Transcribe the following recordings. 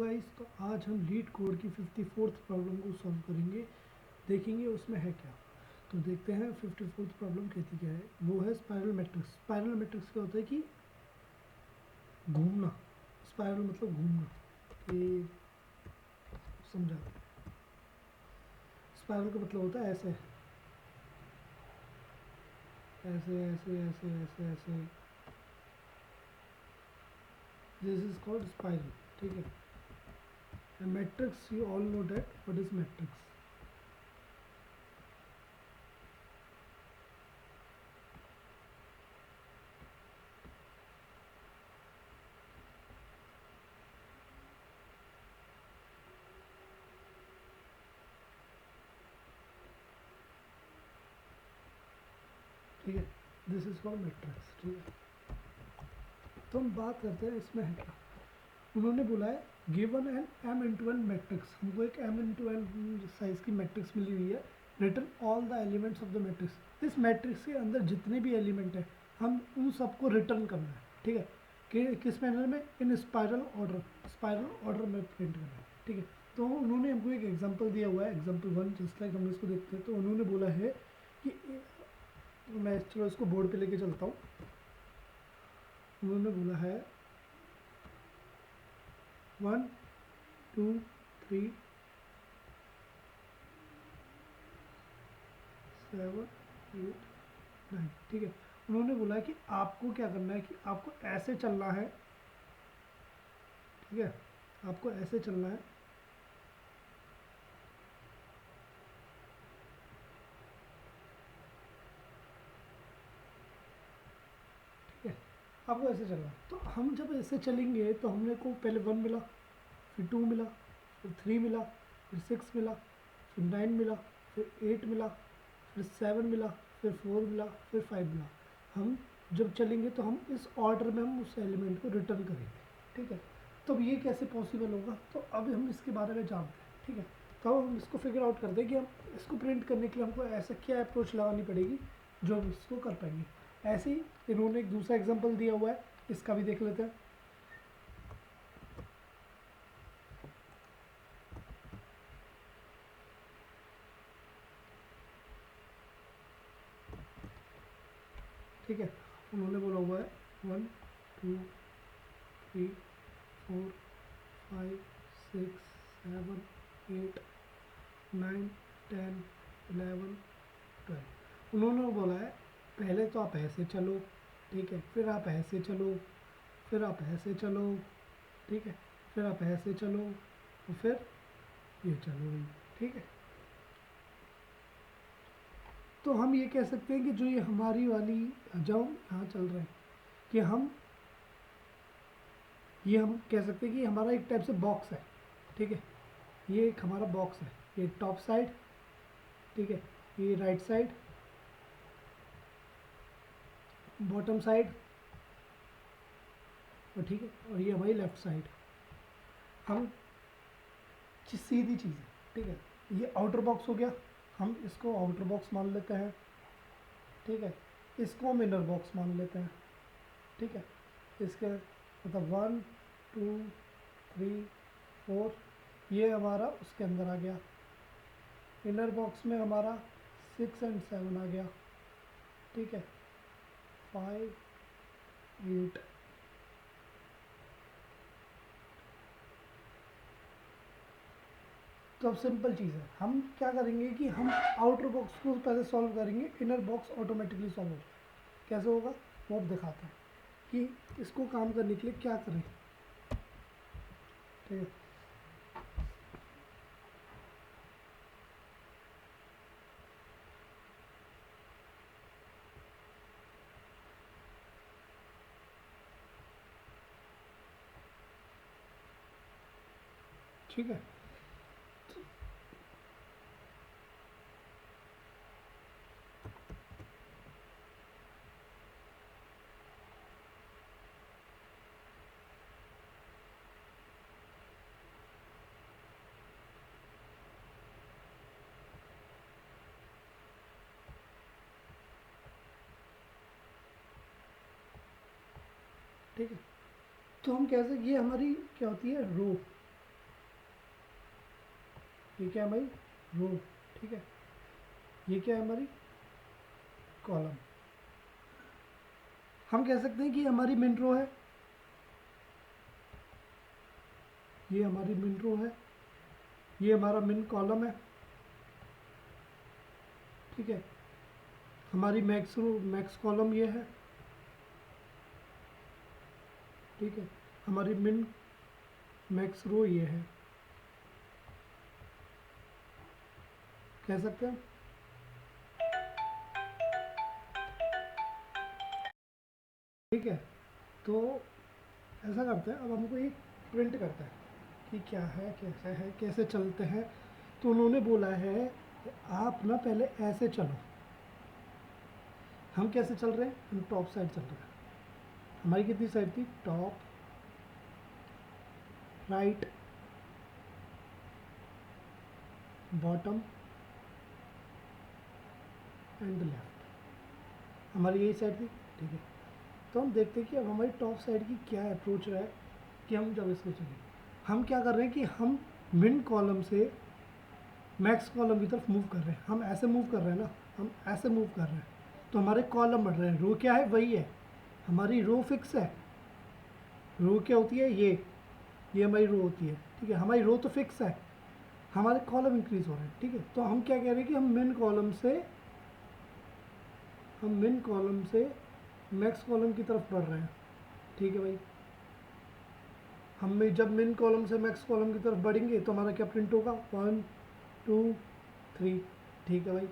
Guys, तो आज हम लीड कोड की 54th प्रॉब्लम को सॉल्व करेंगे, देखेंगे उसमें है क्या। तो देखते हैं 54th प्रॉब्लम कहती क्या है। वो है स्पाइरल मैट्रिक्स। स्पाइरल मैट्रिक्स क्या होता है कि घूमना। स्पाइरल मतलब घूमना, कि समझा। स्पाइरल का मतलब होता है ऐसे ऐसे ऐसे ऐसे ऐसे ऐसे। दिस इज कॉल्ड स्पाइरल, ठीक है। And matrix, you all know that what is matrix. ठीक है, दिस इज कॉल्ड मैट्रिक्स, ठीक है। तो हम बात करते हैं इसमें है क्या। उन्होंने बोला है given n m into n matrix. हमको एक m इंटू एन साइज की मैट्रिक्स मिली हुई है। Return all the elements of the matrix. इस मैट्रिक्स के अंदर जितने भी एलिमेंट हैं हम उन सबको रिटर्न करना है, ठीक है। कि किस मैनर में, इन स्पाइरल ऑर्डर में प्रिंट करना है, ठीक है। तो उन्होंने हमको एक एग्जांपल दिया हुआ है, एग्जांपल 1, जिस लाइक हम इसको देखते हैं। तो उन्होंने बोला है कि मैं चलो इसको बोर्ड पे लेके चलता हूँ। उन्होंने बोला है 1 2 3 7 8 9, ठीक है। उन्होंने बोला है कि आपको क्या करना है कि आपको ऐसे चलना है, ठीक है। आपको ऐसे चलना है, ठीक है। आपको ऐसे चलना है। तो हम जब ऐसे चलेंगे तो हमने को पहले 1 मिला, फिर 2 मिला, फिर 3 मिला, फिर 6 मिला, फिर 9 मिला, फिर 8 मिला, फिर 7 मिला, फिर 4 मिला, फिर 5 मिला। हम जब चलेंगे तो हम इस ऑर्डर में हम उस एलिमेंट को रिटर्न करेंगे, ठीक है। तो अब ये कैसे पॉसिबल होगा, तो अब हम इसके बारे में जानते हैं, ठीक है। तो हम इसको फिगर आउट कर दें कि हम इसको प्रिंट करने के लिए हमको ऐसा क्या अप्रोच लगानी पड़ेगी जो हम इसको कर पाएंगे। ऐसे ही इन्होंने एक दूसरा एग्जाम्पल दिया हुआ है, इसका भी देख लेते हैं। ठीक है, उन्होंने बोला हुआ है 1 2 3 4 5 6 7 8 9 10 11 12। उन्होंने बोला है पहले तो आप ऐसे चलो, ठीक है, फिर आप ऐसे चलो, फिर आप ऐसे चलो, ठीक है, फिर आप ऐसे चलो, और फिर ये चलो, ठीक है। तो हम ये कह सकते हैं कि जो ये हमारी वाली, जब हम यहाँ चल रहे हैं, कि हम कह सकते हैं कि हमारा एक टाइप से बॉक्स है, ठीक है। ये एक हमारा बॉक्स है, ये टॉप साइड, ठीक है, ये राइट साइड, बॉटम साइड, और ठीक है, और ये हमारी लेफ्ट साइड। हम सीधी चीज़ है, ठीक है। ये आउटर बॉक्स हो गया, हम इसको आउटर बॉक्स मान लेते हैं, ठीक है। इसको हम इनर बॉक्स मान लेते हैं, ठीक है। इसके मतलब 1 2 3 4, ये हमारा उसके अंदर आ गया। इनर बॉक्स में हमारा 6 और 7 आ गया, ठीक है, 5 8। तो अब सिंपल चीज़ है, हम क्या करेंगे कि हम आउटर बॉक्स को पहले सॉल्व करेंगे, इनर बॉक्स ऑटोमेटिकली सॉल्व हो जाएगा। कैसे होगा वो अब दिखाते हैं कि इसको काम करने के लिए क्या करें, ठीक है। ठीक है, ठीक है। तो हम कैसे, ये हमारी क्या होती है रो, ये क्या है हमारी रो, ठीक है, ये क्या है हमारी कॉलम। हम कह सकते हैं कि हमारी मिन रो है, ये हमारी मिन रो है, ये हमारा मिन कॉलम है, ठीक है, हमारी मैक्स रो मैक्स कॉलम ये है, ठीक है, हमारी मिन मैक्स रो ये है, कह सकते हैं। ठीक है, तो ऐसा करते हैं, अब हमको एक प्रिंट करता है कि क्या है, कैसा है, कैसे चलते हैं। तो उन्होंने बोला है कि आप ना पहले ऐसे चलो। हम कैसे चल रहे हैं, हम टॉप साइड चल रहे हैं। हमारी कितनी साइड थी, top, right, bottom and left, हमारी यही साइड थी, ठीक है। तो हम देखते हैं कि अब हमारी टॉप साइड की क्या अप्रोच है कि हम जब इसको चलें, हम क्या कर रहे हैं कि हम मिन कॉलम से मैक्स कॉलम की तरफ मूव कर रहे हैं। हम ऐसे मूव कर रहे हैं ना, हम ऐसे मूव कर रहे हैं, तो हमारे कॉलम बढ़ रहे हैं। रो क्या है, वही है, हमारी रो फिक्स है। रो क्या होती है, ये हमारी रो होती है, ठीक है, हमारी रो तो फिक्स है, हमारे कॉलम इंक्रीज हो रहे हैं, ठीक है। तो हम क्या कह रहे हैं कि हम मिन कॉलम से मैक्स कॉलम की तरफ बढ़ रहे हैं, ठीक है भाई। हम जब मिन कॉलम से मैक्स कॉलम की तरफ बढ़ेंगे तो हमारा क्या प्रिंट होगा, 1 2 3, ठीक है भाई।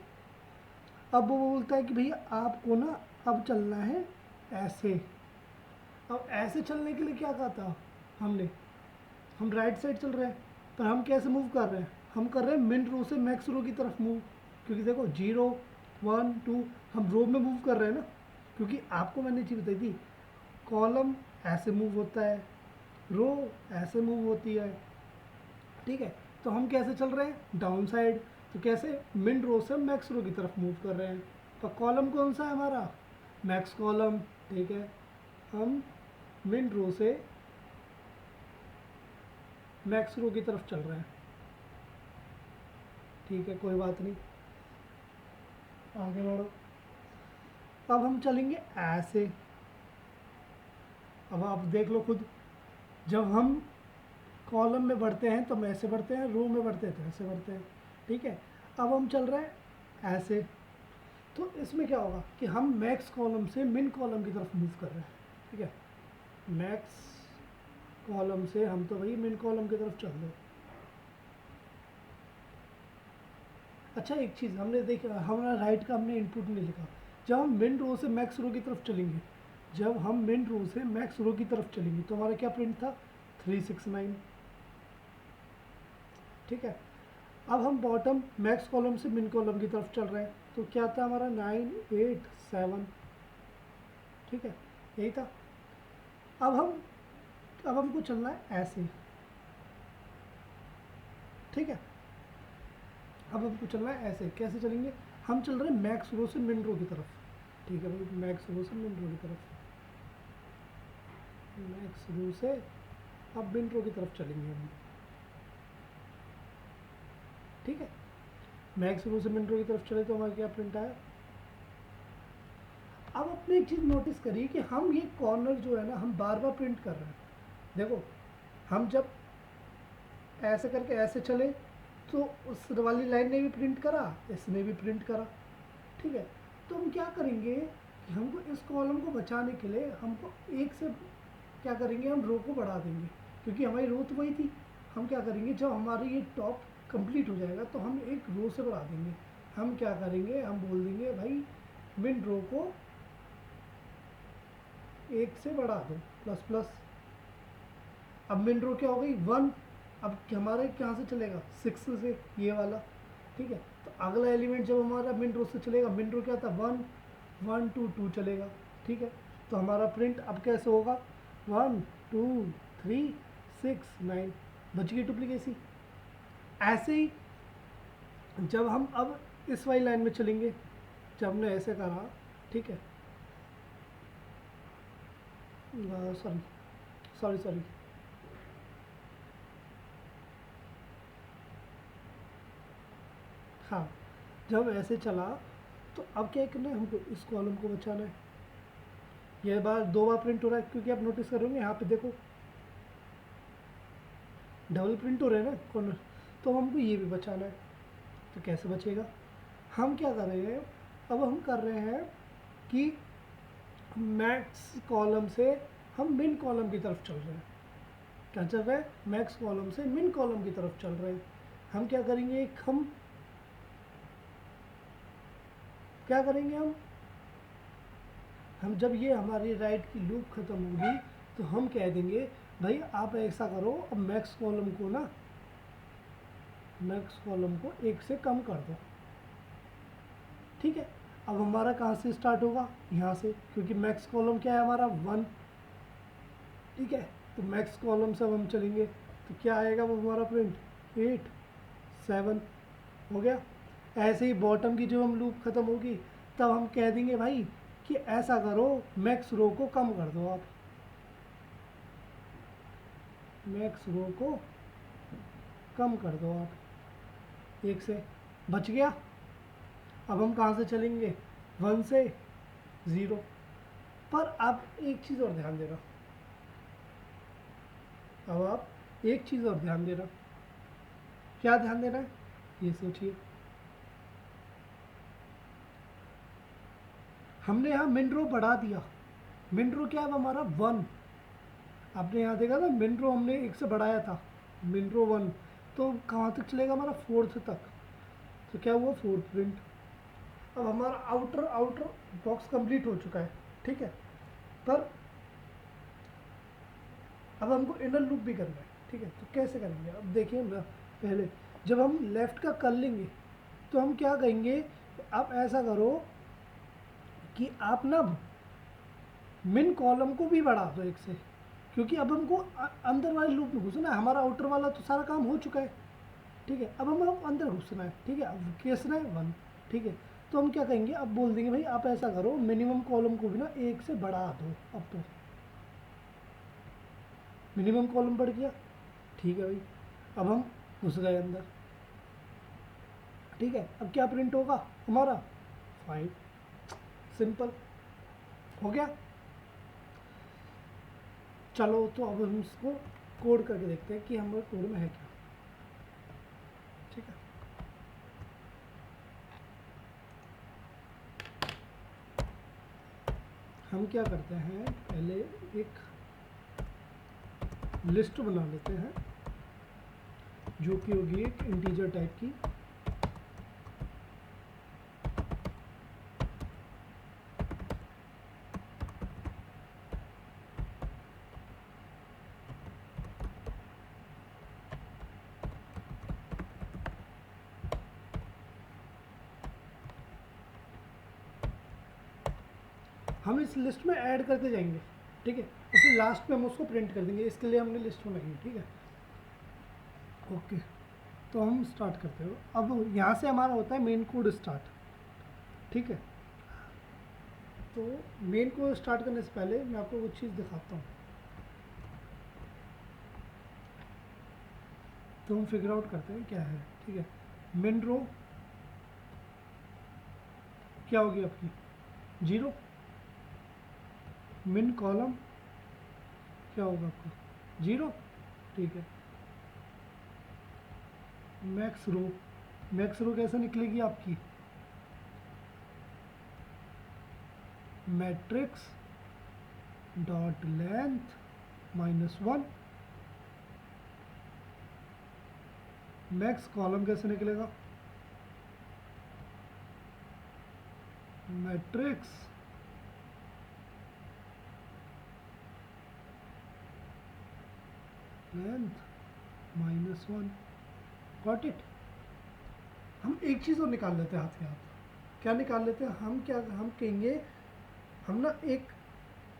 अब वो बोलता है कि भैया आपको ना अब चलना है ऐसे। अब ऐसे चलने के लिए क्या कहा था हमने, हम राइट साइड चल रहे हैं, पर हम कैसे मूव कर रहे हैं, हम कर रहे हैं मिन रो से मैक्स रो की तरफ मूव। क्योंकि देखो 0 1 2 हम रो में मूव कर रहे हैं ना, क्योंकि आपको मैंने चीज़ बताई थी, कॉलम ऐसे मूव होता है, रो ऐसे मूव होती है, ठीक है। तो हम कैसे चल रहे हैं, डाउन साइड। तो कैसे, मिन रो से मैक्स रो की तरफ मूव कर रहे हैं। तो कॉलम कौन सा है हमारा, मैक्स कॉलम, ठीक है। हम मिन रो से मैक्स रो की तरफ चल रहे हैं, ठीक है, कोई बात नहीं, आगे बढ़ो। अब हम चलेंगे ऐसे। अब आप देख लो खुद, जब हम कॉलम में बढ़ते हैं तो हम ऐसे बढ़ते हैं, रो में बढ़ते हैं तो ऐसे बढ़ते हैं, ठीक है। अब हम चल रहे हैं ऐसे। तो इसमें क्या होगा कि हम मैक्स कॉलम से मिन कॉलम की तरफ मूव कर रहे हैं, ठीक है। मैक्स कॉलम से हम तो भाई मिन कॉलम की तरफ चल रहे हैं। अच्छा एक चीज़ हमने देखा, हमारा राइट का हमने इनपुट नहीं लिखा। जब हम मिन रो से मैक्स रो की तरफ चलेंगे, जब हम मिन रो से मैक्स रो की तरफ चलेंगे तो हमारा क्या प्रिंट था, 369, ठीक है। अब हम बॉटम मैक्स कॉलम से मिन कॉलम की तरफ चल रहे हैं, तो क्या था हमारा 987, ठीक है, यही था। अब हम अब हमको चलना है ऐसे, ठीक है। अब हमको चलना है ऐसे, कैसे चलेंगे, हम चल रहे हैं मैक्स रो से मिन रो की तरफ, ठीक है भाई, मैक्स रो से मिन रो की तरफ, मैक्स रो से अब मिन रो की तरफ चलेंगे हम, ठीक है। मैक्स रो से मिन रो की तरफ चले तो हमारा क्या प्रिंट आया। अब आपने एक चीज़ नोटिस करी कि हम ये कॉर्नर जो है ना, हम बार बार प्रिंट कर रहे हैं। देखो, हम जब ऐसे करके ऐसे चले तो उस वाली लाइन ने भी प्रिंट करा, इसने भी प्रिंट करा, ठीक है। तो हम क्या करेंगे कि हमको इस कॉलम को बचाने के लिए हमको एक से क्या करेंगे, हम रो को बढ़ा देंगे, क्योंकि हमारी रो तो वही थी। हम क्या करेंगे, जब हमारी ये टॉप कंप्लीट हो जाएगा तो हम एक रो से बढ़ा देंगे। हम क्या करेंगे, हम बोल देंगे भाई मिन रो को एक से बढ़ा दो, प्लस प्लस। अब मिन रो क्या हो गई, 1। अब हमारे कहाँ से चलेगा, 6 से, ये वाला, ठीक है। तो अगला एलिमेंट जब हमारा मिन रो से चलेगा, मिन रो क्या था, 1 1 2 2 चलेगा, ठीक है। तो हमारा प्रिंट अब कैसे होगा, 1 2 3 6 9, बच गई डुप्लीकेसी। ऐसे ही जब हम अब इस वाली लाइन में चलेंगे, जब हमने ऐसे करा, ठीक है, सॉरी सॉरी सॉरी, हाँ, जब ऐसे चला तो अब क्या करना है हमको, इस कॉलम को बचाना है। ये बार 2 बार प्रिंट हो रहा है, क्योंकि आप नोटिस करोगे यहाँ पे देखो डबल प्रिंट हो रहा है ना कॉर्नर, तो हमको ये भी बचाना है। तो कैसे बचेगा, हम क्या कर रहे हैं, अब हम कर रहे हैं कि मैक्स कॉलम से हम मिन कॉलम की तरफ चल रहे हैं। क्या चल रहा है, मैक्स कॉलम से मिन कॉलम की तरफ चल रहे हैं। हम क्या करेंगे, क्या करेंगे हम जब ये हमारी राइट की लूप ख़त्म होगी तो हम कह देंगे भाई आप ऐसा करो, अब मैक्स कॉलम को 1 से कम कर दो। ठीक है, अब हमारा कहाँ से स्टार्ट होगा, यहाँ से, क्योंकि मैक्स कॉलम क्या है हमारा 1। ठीक है, तो मैक्स कॉलम से अब हम चलेंगे तो क्या आएगा वो हमारा प्रिंट 8 7 हो गया। ऐसे ही बॉटम की जो हम लूप ख़त्म होगी तब हम कह देंगे भाई कि ऐसा करो, मैक्स रो को कम कर दो, आप मैक्स रो को कम कर दो आप 1 से, बच गया। अब हम कहाँ से चलेंगे, 1 से 0। पर आप एक चीज़ और ध्यान देना, अब आप एक चीज़ और ध्यान देना, क्या ध्यान देना है ये सोचिए। हमने यहाँ मिन रो बढ़ा दिया, मिन रो क्या है हमारा 1। आपने यहाँ देखा था मिन रो हमने 1 से बढ़ाया था, मिन रो 1, तो कहाँ तक चलेगा हमारा 4th तक। तो क्या हुआ 4th प्रिंट। अब हमारा आउटर बॉक्स कंप्लीट हो चुका है। ठीक है, पर अब हमको इनर लूप भी करना है। ठीक है, तो कैसे करेंगे, अब देखिए ना, पहले जब हम लेफ़्ट का कर लेंगे तो हम क्या कहेंगे, आप ऐसा करो कि आप ना मिन कॉलम को भी बढ़ा दो 1 से, क्योंकि अब हमको अंदर वाले लूप में घुसना है। हमारा आउटर वाला तो सारा काम हो चुका है। ठीक है, अब हम अंदर घुसना है। ठीक है, अब कैसना है 1। ठीक है, तो हम क्या कहेंगे, अब बोल देंगे भाई आप ऐसा करो, मिनिमम कॉलम को भी ना 1 से बढ़ा दो। अब तो मिनिमम कॉलम बढ़ गया। ठीक है भाई, अब हम घुस गए अंदर। ठीक है, अब क्या प्रिंट होगा हमारा 5। सिंपल हो गया। चलो तो अब हम इसको कोड करके देखते हैं कि हमारे कोड में है क्या। ठीक है, हम क्या करते हैं, पहले एक लिस्ट बना लेते हैं जो कि होगी एक इंटीजर टाइप की। हम इस लिस्ट में ऐड करते जाएंगे। ठीक है, और फिर लास्ट में हम उसको प्रिंट कर देंगे, इसके लिए हमने लिस्ट बनाई है। ठीक है, ओके, तो हम स्टार्ट करते हो। अब यहाँ से हमारा होता है मेन कोड स्टार्ट। ठीक है, तो मेन कोड स्टार्ट करने से पहले मैं आपको कुछ चीज़ दिखाता हूँ, तो हम फिगर आउट करते हैं क्या है। ठीक है, मेन रो क्या होगी आपकी 0, मिन कॉलम क्या होगा आपका 0। ठीक है, मैक्स रो कैसे निकलेगी आपकी, matrix dot length -1। Max column कैसे निकलेगा, मैट्रिक्स लेंथ -1। Got it. हम एक चीज़ और निकाल लेते हैं हाथ के हाथ। क्या निकाल लेते हैं हम, क्या हम कहेंगे, हम ना एक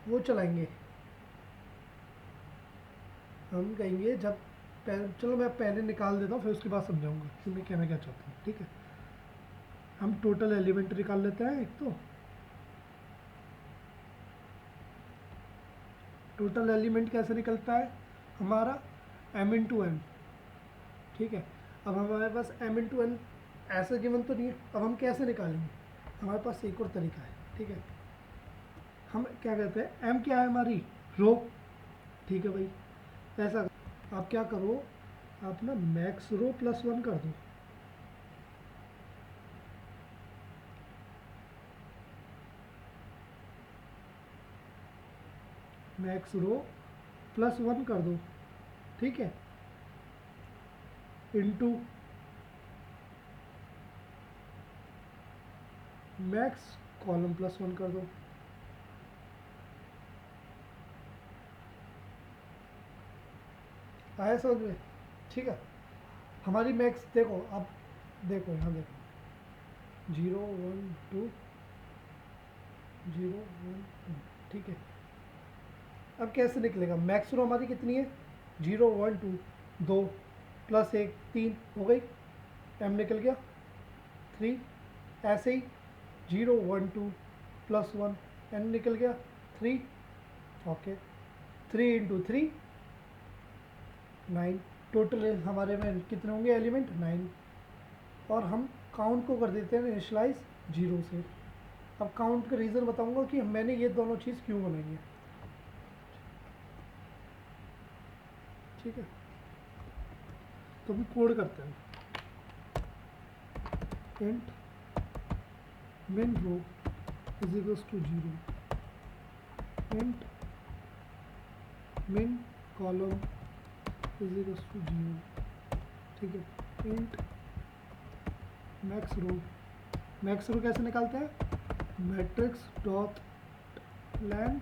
वो चलाएंगे, हम कहेंगे जब चलो मैं पहले निकाल देता हूँ फिर उसके बाद समझाऊंगा कि मैं कहना क्या चाहता हूँ। ठीक है, हम टोटल एलिमेंट निकाल लेते हैं। एक तो टोटल एलिमेंट कैसे निकलता है हमारा m × n। ठीक है, अब हमारे पास m × n ऐसा गिवन तो नहीं है। अब हम कैसे निकालेंगे, हमारे पास एक और तरीका है, ठीक है। हम क्या कहते हैं, m क्या है हमारी, रो, ठीक है भाई। ऐसा आप क्या करो, आप ना मैक्स रो प्लस 1 कर दो, मैक्स रो प्लस 1 कर दो, ठीक है, इनटू मैक्स कॉलम प्लस 1 कर दो। आया समझ में, ठीक है। हमारी मैक्स देखो, अब देखो यहाँ देखो 0 1 2 0 1 2, ठीक है। अब कैसे निकलेगा, मैक्स रो हमारी कितनी है, 0 1 2 2 प्लस 1 3 हो गई, m निकल गया 3। ऐसे ही 0 1 2 प्लस 1 n निकल गया 3, ओके। 3 इंटू 3 9, टोटल हमारे में कितने होंगे एलिमेंट, 9। और हम काउंट को कर देते हैं इनिशलाइज 0 से। अब काउंट का रीज़न बताऊंगा कि मैंने ये दोनों चीज़ क्यों बनाई है, ठीक है। तो हम कोड करते हैं, int min row is equals to 0, int min column is equals to 0, ठीक है। इंट मैक्स रो कैसे निकालते हैं, matrix dot length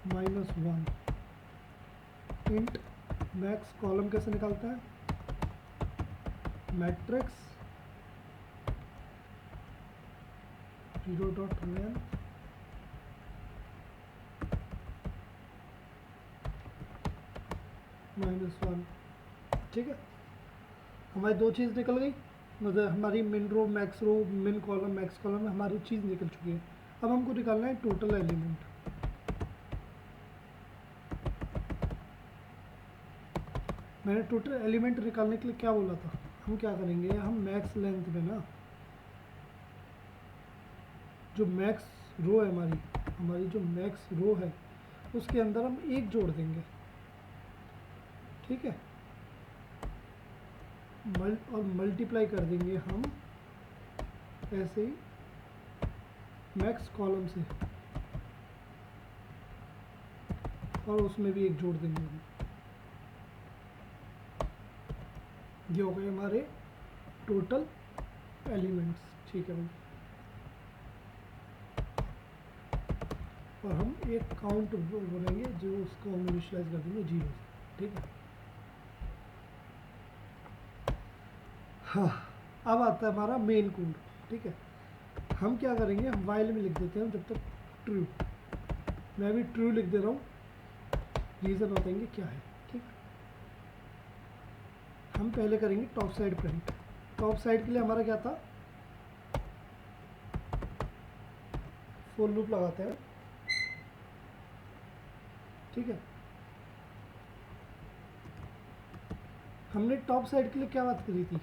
-1। Int max column कैसे निकालता है, मैट्रिक्स 0 डॉट लेंथ -1, ठीक है। हमारी दो चीज़ निकल गई, मतलब हमारी मिन रो मैक्स रो, मिन कॉलम मैक्स कॉलम में हमारी चीज़ निकल चुकी है। अब हमको निकालना है टोटल एलिमेंट। मैंने टोटल एलिमेंट निकालने के लिए क्या बोला था, हम क्या करेंगे, हम मैक्स लेंथ में ना जो मैक्स रो है हमारी जो मैक्स रो है उसके अंदर हम 1 जोड़ देंगे, ठीक है। और मल्टीप्लाई कर देंगे हम ऐसे ही मैक्स कॉलम से, और उसमें भी 1 जोड़ देंगे हम। ये हो गए हमारे टोटल एलिमेंट्स, ठीक है भाई। और हम एक काउंट बनाएंगे जो उसको हम इनिशियलाइज कर देंगे 0 से, ठीक है। हाँ, अब आता है हमारा मेन कोड, ठीक है। हम क्या करेंगे, हम वाइल में लिख देते हैं जब तक ट्रू, मैं भी ट्रू लिख दे रहा हूँ, रीज़न बताएंगे क्या है, ठीक। हम पहले करेंगे top side print. Top side के लिए हमारा क्या था, फॉर लूप लगाते हैं, ठीक है। हमने टॉप साइड के लिए क्या बात करी थी,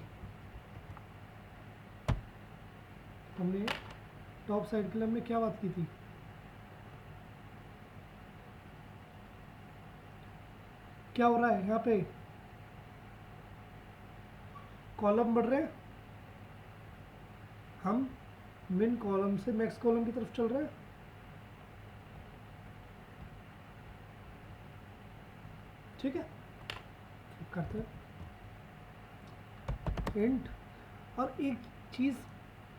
हमने टॉप साइड के लिए हमने क्या बात की थी, क्या हो रहा है यहाँ पे, कॉलम बढ़ रहे हैं, हम मिन कॉलम से मैक्स कॉलम की तरफ चल रहे हैं, ठीक है। करते हैं इंट, और एक चीज़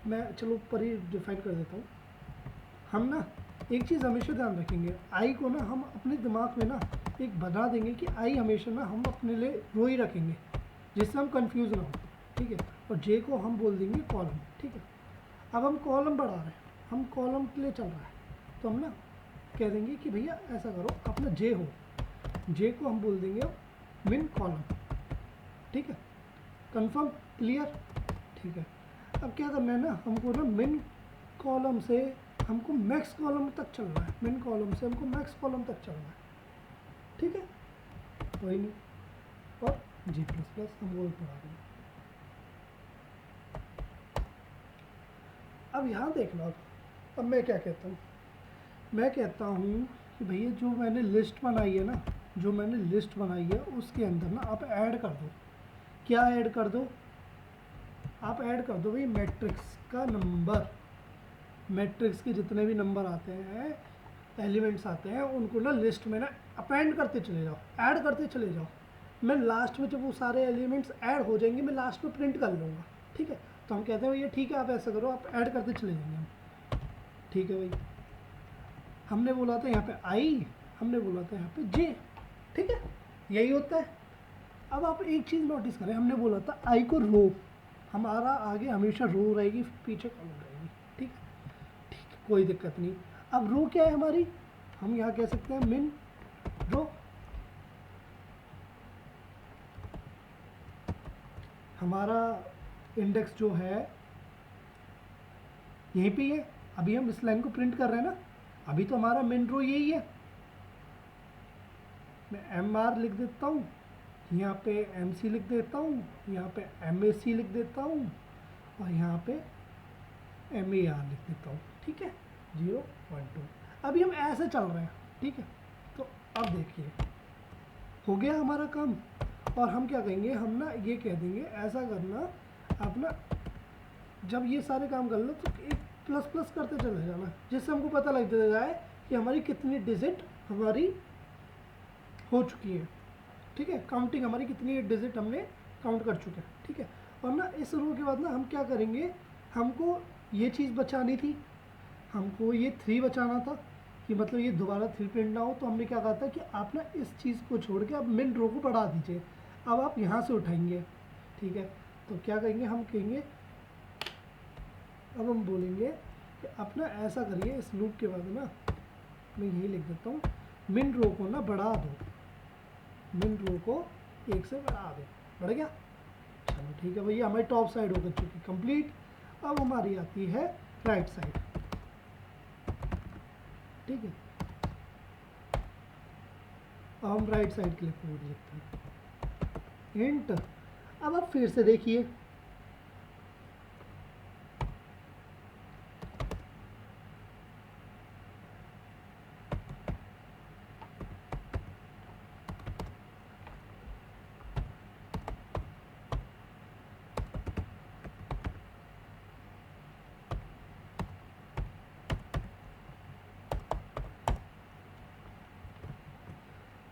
मैं चलो ऊपर ही डिफाइन कर देता हूँ। हम ना एक चीज़ हमेशा ध्यान रखेंगे, आई को ना हम अपने दिमाग में ना एक बना देंगे कि आई हमेशा ना हम अपने लिए रो ही रखेंगे, जिससे हम कंफ्यूज ना हो, ठीक है। और जे को हम बोल देंगे कॉलम, ठीक है। अब हम कॉलम बढ़ा रहे हैं, हम कॉलम के लिए चल रहा है, तो हम ना कह देंगे कि भैया ऐसा करो, अपना जे हो, जे को हम बोल देंगे मिन कॉलम, ठीक है। कंफर्म, क्लियर, ठीक है। अब क्या करना है ना, हमको ना मिन कॉलम से हमको मैक्स कॉलम तक चल रहा है, मिन कॉलम से हमको मैक्स कॉलम तक चल रहा है, ठीक है। कोई नहीं, और G++ हम वो पढ़ा रहे हैं, अब यहाँ देखना, अब मैं क्या कहता हूँ, मैं कहता हूँ कि भैया जो मैंने लिस्ट बनाई है ना, जो मैंने लिस्ट बनाई है उसके अंदर ना आप ऐड कर दो। क्या ऐड कर दो? आप ऐड कर दो भाई मैट्रिक्स का नंबर, मैट्रिक्स के जितने भी नंबर आते हैं, एलिमेंट्स आते हैं, उनको ना लिस्ट में ना अपेंड करते चले जाओ, ऐड करते चले जाओ। मैं लास्ट में जब वो सारे एलिमेंट्स ऐड हो जाएंगे मैं लास्ट में प्रिंट कर लूँगा, ठीक है। तो हम कहते हैं भैया ठीक है आप ऐसा करो, आप ऐड करते चले जाएंगे हम, ठीक है भाई। हमने बोला था यहाँ पे आई, हमने बोला था यहाँ पे जे, ठीक है, यही होता है। अब आप एक चीज़ नोटिस करें, हमने बोला था आई को रो, हमारा आगे हमेशा रो रहेगी, पीछे कॉलम रहेगी, ठीक है, ठीक है, कोई दिक्कत नहीं। अब रो क्या है हमारी, हम यहाँ कह सकते हैं मिन रो। हमारा इंडेक्स जो है यहीं पे है, अभी हम इस लाइन को प्रिंट कर रहे हैं ना, अभी तो हमारा मिन रो यही है। मैं एम आर लिख देता हूँ, यहाँ पे एम सी लिख देता हूँ, यहाँ पे एम ए सी लिख देता हूँ, और यहाँ पे एम ए आर लिख देता हूँ, ठीक है, 0 1 2। अभी हम ऐसे चल रहे हैं, ठीक है। तो अब देखिए हो गया हमारा काम, और हम क्या कहेंगे, हम ना ये कह देंगे ऐसा करना, आप ना जब ये सारे काम कर लो तो एक प्लस प्लस करते चले जाना, जिससे हमको पता लग जाए कि हमारी कितनी डिजिट हमारी हो चुकी है, ठीक है, काउंटिंग हमारी कितनी डिजिट हमने काउंट कर चुके हैं, ठीक है। और ना इस रो के बाद ना हम क्या करेंगे, हमको ये चीज़ बचानी थी, हमको ये 3 बचाना था कि मतलब ये दोबारा 3 प्रिंट ना हो। तो हमने क्या कहा था कि आप ना इस चीज़ को छोड़ के आप मिन रो को बढ़ा दीजिए। अब आप यहाँ से उठाएंगे, ठीक है। तो क्या कहेंगे, हम कहेंगे, अब हम बोलेंगे कि आप ना ऐसा करिए, इस लूप के बाद ना मैं यही लिख देता हूँ, मिन रो को ना बढ़ा दो, मिन रो को 1 से बढ़ा दो, बढ़ गया, चलो ठीक है भैया, हमारी टॉप साइड हो चुकी कंप्लीट। अब हमारी आती है राइट साइड, ठीक है। अब हम राइट साइड के लिए कोड लिखते हैं, इंट। अब आप फिर से देखिए,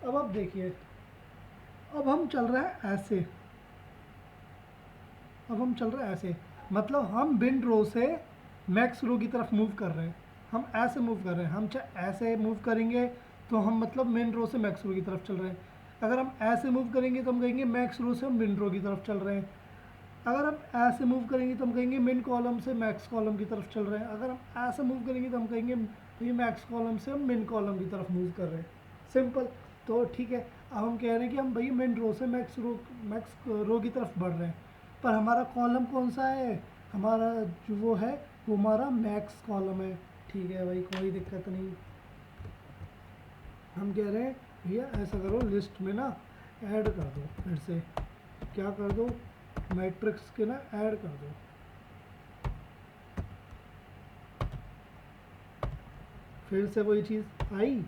अब आप देखिए, अब हम चल रहे हैं ऐसे, अब हम चल रहे हैं ऐसे, मतलब हम बिन रो से मैक्स रो की तरफ मूव कर रहे हैं, हम ऐसे मूव कर रहे हैं। हम चाहे ऐसे मूव करेंगे तो हम मतलब मिन रो से मैक्स रो की तरफ चल रहे हैं, अगर हम ऐसे मूव करेंगे तो हम कहेंगे मैक्स रो से हम मिन रो की तरफ चल रहे हैं, अगर हम ऐसे मूव करेंगे तो हम कहेंगे मिन कॉलम से मैक्स कॉलम की तरफ चल रहे हैं, अगर हम ऐसे मूव करेंगे तो हम कहेंगे ये मैक्स कॉलम से हम मिन कॉलम की तरफ मूव कर रहे हैं, सिंपल। तो ठीक है, अब हम कह रहे हैं कि हम भाई मिन रो से मैक्स रो की तरफ बढ़ रहे हैं, पर हमारा कॉलम कौन सा है, हमारा जो वो है वो हमारा मैक्स कॉलम है, ठीक है भाई, कोई दिक्कत नहीं। हम कह रहे हैं भैया ऐसा करो, लिस्ट में ना ऐड कर दो, फिर से क्या कर दो, मैट्रिक्स के ना ऐड कर दो, फिर से वही चीज़ आई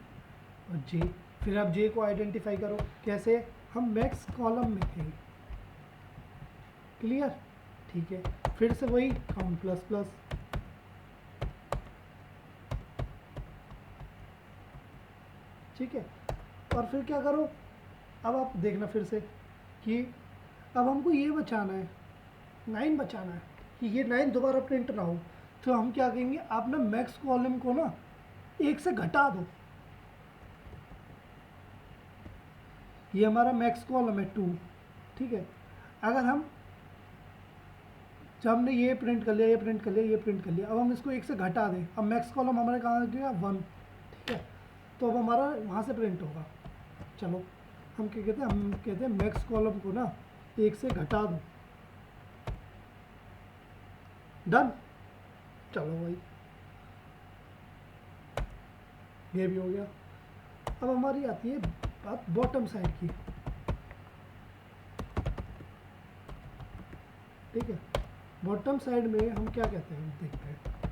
और जे, फिर आप जे को आइडेंटिफाई करो, कैसे, हम मैक्स कॉलम में थे, क्लियर, ठीक है। फिर से वही काउंट प्लस प्लस, ठीक है। और फिर क्या करो, अब आप देखना फिर से कि अब हमको ये बचाना है, 9 बचाना है कि ये 9 दोबारा प्रिंट ना हो। तो हम क्या कहेंगे, आप ना मैक्स कॉलम को ना 1 से घटा दो, ये हमारा मैक्स कॉलम है 2, ठीक है। अगर हम जब हमने ये प्रिंट कर लिया, ये प्रिंट कर लिया, ये प्रिंट कर लिया, अब हम इसको 1 से घटा दें, अब मैक्स कॉलम हमारे कहाँ गया 1, ठीक है। तो अब हमारा वहाँ से प्रिंट होगा, चलो हम क्या कहते हैं, हम कहते हैं मैक्स कॉलम को ना 1 से घटा दो, डन, चलो भाई ये भी हो गया। अब हमारी आती है बात बॉटम साइड की, ठीक है। बॉटम साइड में हम क्या कहते हैं, देखते हैं,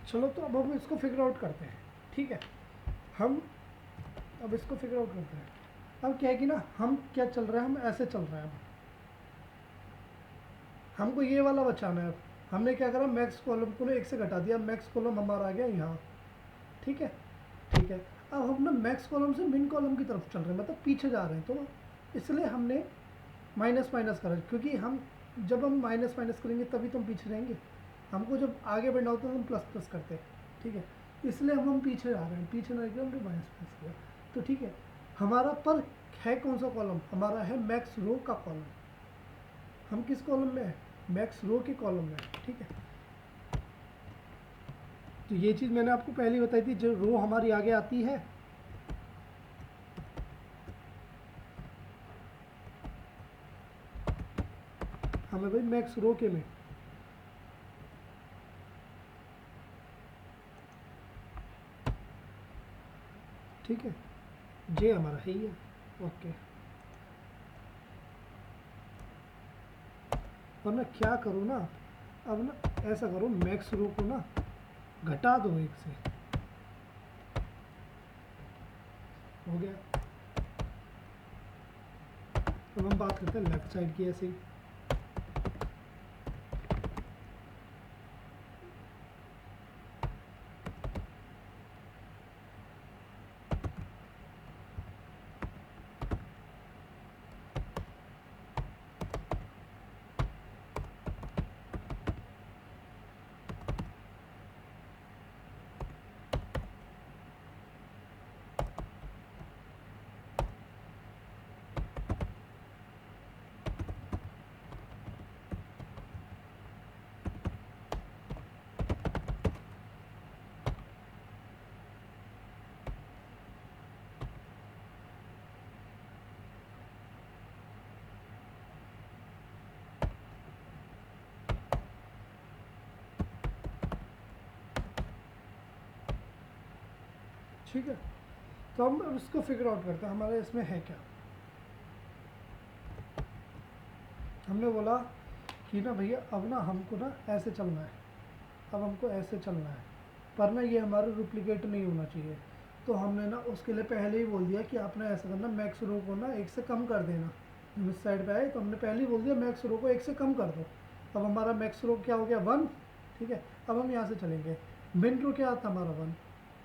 चलो तो अब हम इसको फिगर आउट करते हैं, ठीक है। हम अब इसको फिगर आउट करते हैं। अब क्या है कि ना हम क्या चल रहा है, हम ऐसे चल रहे हैं। अब हमको ये वाला बचाना है। अब हमने क्या करा, मैक्स कॉलम को ना एक से घटा दिया, मैक्स कॉलम हमारा आ गया यहाँ, ठीक है। ठीक है, अब हम ना मैक्स कॉलम से मिन कॉलम की तरफ चल रहे हैं, मतलब पीछे जा रहे हैं, तो इसलिए हमने माइनस माइनस करा, क्योंकि हम जब हम माइनस माइनस करेंगे तभी तो हम पीछे रहेंगे। हमको जब आगे बढ़ना होता है तो हम प्लस प्लस करते हैं, ठीक है। इसलिए हम पीछे जा रहे हैं, पीछे ना गए हमने माइनस प्लस किया, तो ठीक है। हमारा पर है कौन सा कॉलम, हमारा है मैक्स रो का कॉलम। हम किस कॉलम में है, मैक्स रो के कॉलम में है, ठीक है। तो ये चीज़ मैंने आपको पहले ही बताई थी, जो रो हमारी आगे आती है, हमें भाई मैक्स रो के में, ठीक है। जे हमारा है ही है, ओके। और ना क्या करो ना, अब ना ऐसा करो, मैक्स रो को ना घटा दो एक से, हो गया। अब हम बात करते हैं लेफ्ट साइड की, ऐसे ही। ठीक है, तो हम अब इसको फिगर आउट करते हैं, हमारे इसमें है क्या। हमने बोला कि ना भैया अब ना हमको ना ऐसे चलना है, अब हमको ऐसे चलना है, पर ना ये हमारा डुप्लीकेट नहीं होना चाहिए। तो हमने ना उसके लिए पहले ही बोल दिया कि आपने ऐसा करना, मैक्स रो को ना एक से कम कर देना। जब इस साइड पे आए तो हमने पहले ही बोल दिया मैक्स रो को एक से कम कर दो। अब हमारा मैक्स रो क्या हो गया, 1, ठीक है। अब हम यहाँ से चलेंगे, मिन रो क्या था हमारा 1,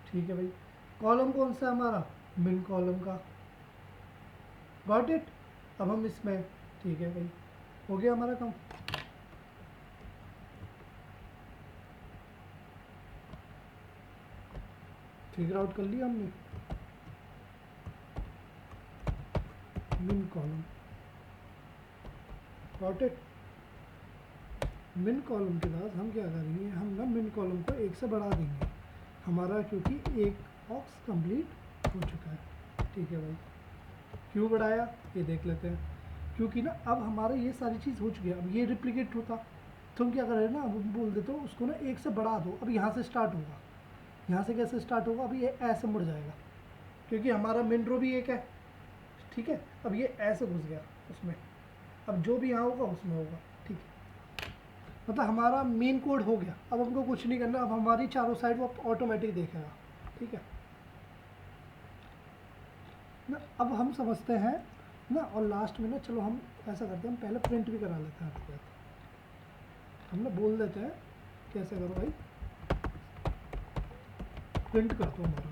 ठीक है भाई। कॉलम कौन सा है हमारा, मिन कॉलम का, गॉट इट। अब हम इसमें, ठीक है भाई, हो गया हमारा काम। फिगर आउट कर लिया हमने मिन कॉलम, गॉट इट। मिन कॉलम के बाद हम क्या करेंगे, हम ना मिन कॉलम को एक से बढ़ा देंगे हमारा, क्योंकि एक बॉक्स कंप्लीट हो चुका है, ठीक है भाई। क्यों बढ़ाया ये देख लेते हैं, क्योंकि ना अब हमारा ये सारी चीज़ हो चुकी है। अब ये रिप्लिकेट होता तो हम क्या करें ना, अब हम बोल देते हो उसको ना एक से बढ़ा दो। अब यहाँ से स्टार्ट होगा, यहाँ से कैसे स्टार्ट होगा, अब ये ऐसे मुड़ जाएगा, क्योंकि हमारा मिन रो भी एक है, ठीक है। अब ये ऐसे घुस गया उसमें, अब जो भी यहाँ होगा उसमें होगा, ठीक है। मतलब हमारा मेन कोड हो गया, अब हमको कुछ नहीं करना, अब हमारी चारों साइड वो ऑटोमेटिक देखेगा, ठीक है ना। अब हम समझते हैं ना, और लास्ट में ना चलो हम ऐसा करते हैं, हम पहले प्रिंट भी करा लेते हैं आपके साथ। हम ना बोल देते हैं कैसे करो भाई, प्रिंट कर दो हमारा,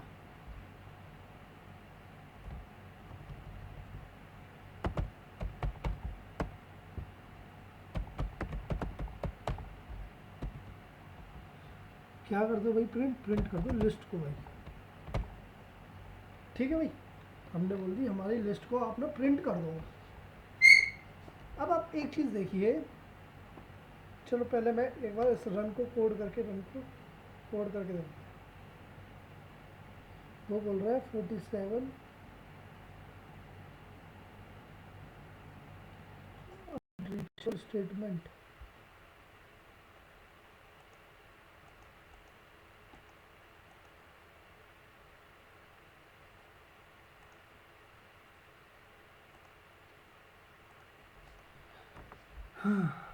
क्या कर दो भाई, प्रिंट प्रिंट कर दो लिस्ट को भाई, ठीक है भाई। हमने बोल दी हमारी लिस्ट को आप ना प्रिंट कर दो। अब आप एक चीज़ देखिए, चलो पहले मैं एक बार इस रन को कोड करके, रन को कोड करके देखता हूँ। वो बोल रहा है 47 स्टेटमेंट, हाँ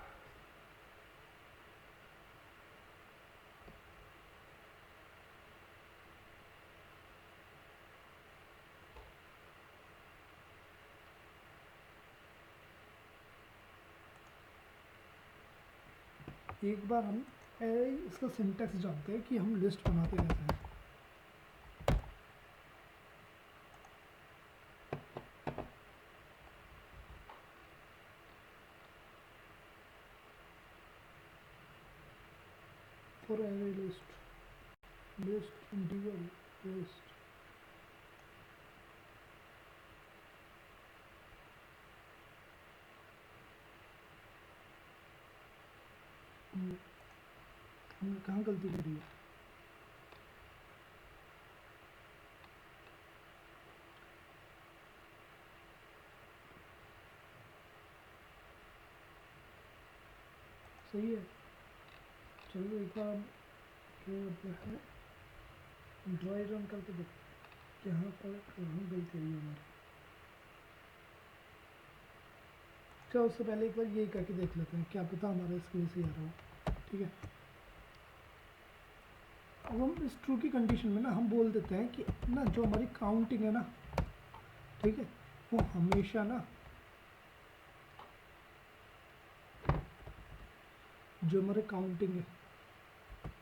एक बार हम इसका सिंटैक्स जानते हैं कि हम लिस्ट बनाते कैसे हैं। For array list integer list हमने कहाँ गलती करी है? सही है, चलो एक बार जो है ड्राई रन करके देखते हैं यहाँ पर कहाँ गलती आई हमारी। क्या उससे पहले एक बार यही करके देख लेते हैं, क्या पता हमारा स्क्रीन से आ रहा हो। ठीक है, अब हम इस ट्रू की कंडीशन में ना हम बोल देते हैं कि ना जो हमारी काउंटिंग है ना, ठीक है, वो हमेशा ना जो हमारे काउंटिंग है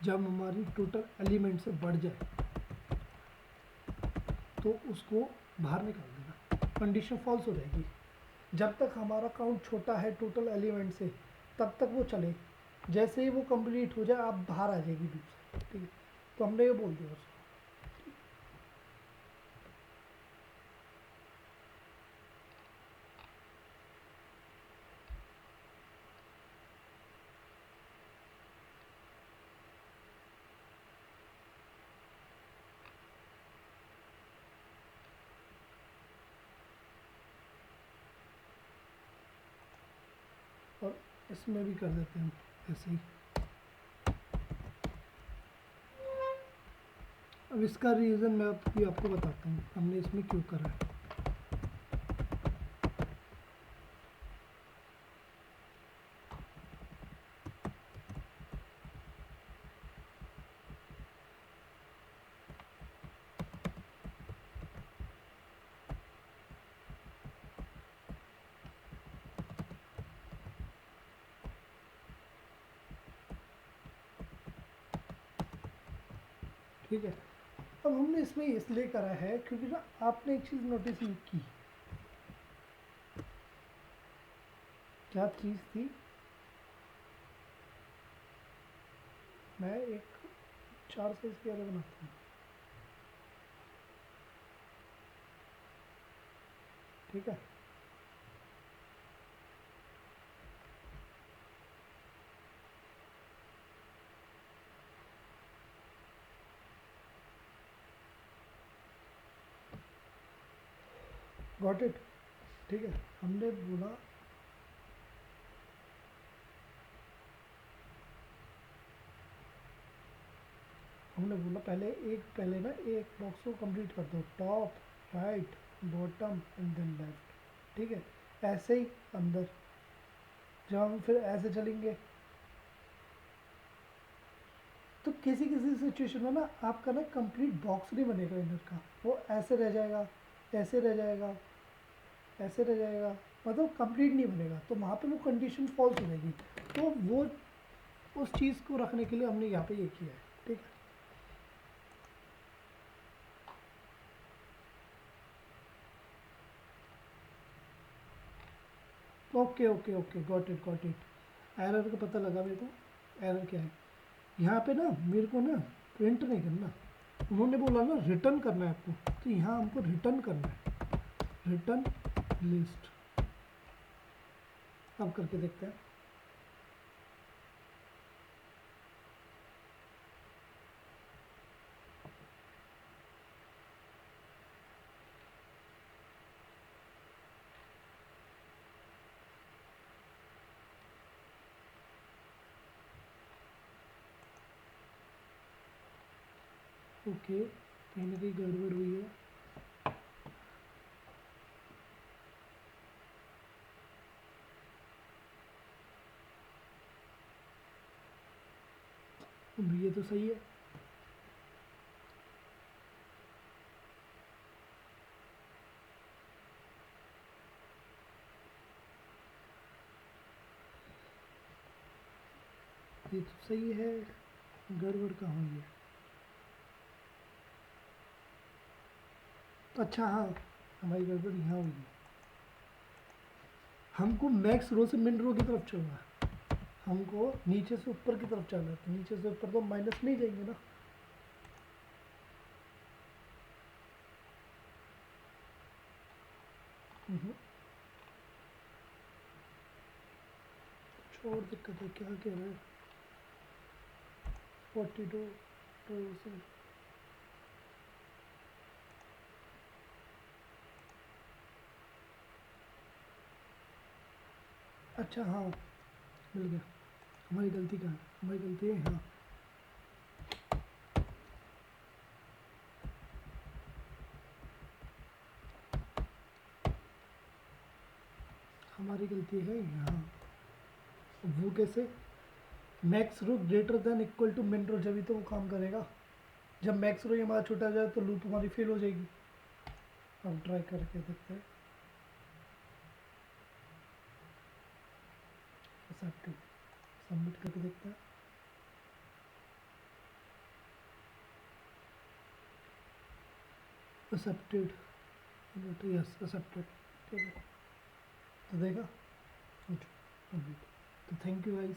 जब हमारी टोटल एलिमेंट से बढ़ जाए तो उसको बाहर निकाल देना, कंडीशन फॉल्स हो जाएगी। जब तक हमारा काउंट छोटा है टोटल एलिमेंट से तब तक वो चले, जैसे ही वो कंप्लीट हो जाए आप बाहर आ जाएगी लूप से। ठीक है, तो हमने ये बोल दिया उसको। और इसमें भी कर देते हैं ऐसे ही। अब इसका रीज़न मैं आपको बताता हूँ हमने इसमें क्यों करा है। ठीक है, अब हमने इसमें इसलिए करा है क्योंकि ना आपने एक चीज़ नोटिस नहीं की। क्या चीज़ थी? मैं एक 4 साइज की एरे बनाता हूँ। ठीक है, गॉट इट। ठीक है, हमने बोला पहले ना एक बॉक्स को कंप्लीट कर दो, top right bottom and then left. ठीक है, ऐसे ही अंदर जब हम फिर ऐसे चलेंगे तो किसी किसी सिचुएशन में ना आपका ना कंप्लीट बॉक्स नहीं बनेगा इनर का, वो ऐसे रह जाएगा, ऐसे रह जाएगा, ऐसे रह जाएगा, मतलब कंप्लीट नहीं बनेगा। तो वहाँ पे वो कंडीशन फॉल्स हो जाएगी। तो वो उस चीज़ को रखने के लिए हमने यहाँ पे ये किया है। ठीक है, okay okay okay, got it. Error का पता लगा मेरे को। एरर क्या है यहाँ पे ना, मेरे को ना प्रिंट नहीं करना, उन्होंने बोला ना रिटर्न करना है आपको, तो यहाँ हमको रिटर्न करना है, रिटर्न लिस्ट। अब करके देखते हैं। ओके, कहीं ना कहीं गड़बड़ हुई है। अब ये तो सही है। ये तो सही है, गड़बड़ कहाँ हुई है? अच्छा हाँ, हमारी गड़बड़ यहाँ हुई है। हमको मैक्स रो से मिन रो की तरफ चलना है, हमको नीचे से ऊपर की तरफ चलना है, तो नीचे से ऊपर तो माइनस में ही जाएंगे ना। कुछ और दिक्कत है क्या, कह रहा है 42 तो अच्छा हाँ मिल गया। हमारी गलती कहाँ है, हमारी गलती है हाँ, हमारी गलती है यहाँ। वो कैसे, max row greater than equal to min row, जब भी तो वो काम करेगा। जब मैक्स रो हमारा छोटा जाए तो लूप हमारी फेल हो जाएगी। अब ट्राई करके देखते हैं, एक्सेप्टेड, सबमिट करके देखते हैं। एक्सेप्टेड, यस एक्सेप्टेड, ठीक है तो देगा। तो थैंक यू गाइस।